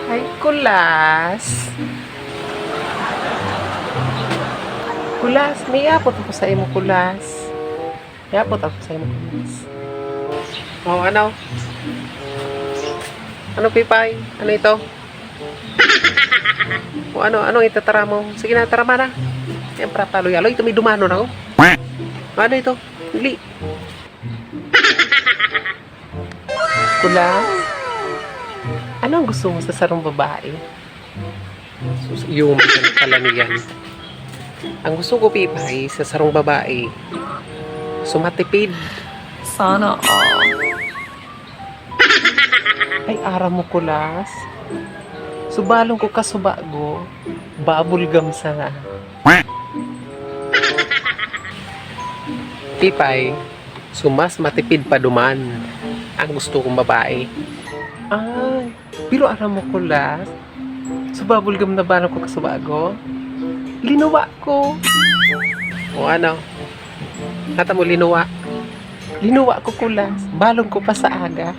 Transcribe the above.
Ay, kulas. Kulas, may apot ako sa imo, kulas. May apot ako sa imo, kulas. Oh, ano? Ano, Pipay? Ano ito? O ano, anong itatara mo? Sige na, tara na. Siyempre, paloy-aloy. Ito may dumano na ako. Ano ito? Hili. Kulas? Ano ang gusto mo sa sarong babae? Yung kalamigan. Ang gusto ko, Pipay, sa sarong babae, sumatipid. Sana all. Ay, ara mo, kulas. Subalong ko kasubago. Babulgam sa Pipay, sumas matipid pa duman ang gusto kong babae. Ay, pero ara mo, kulas. Subabulgam na balong ko kasubago. Linuwa ko. O ano? Kata mo linuwa. Linuwa ko, kulas. Balong ko pa sa aga.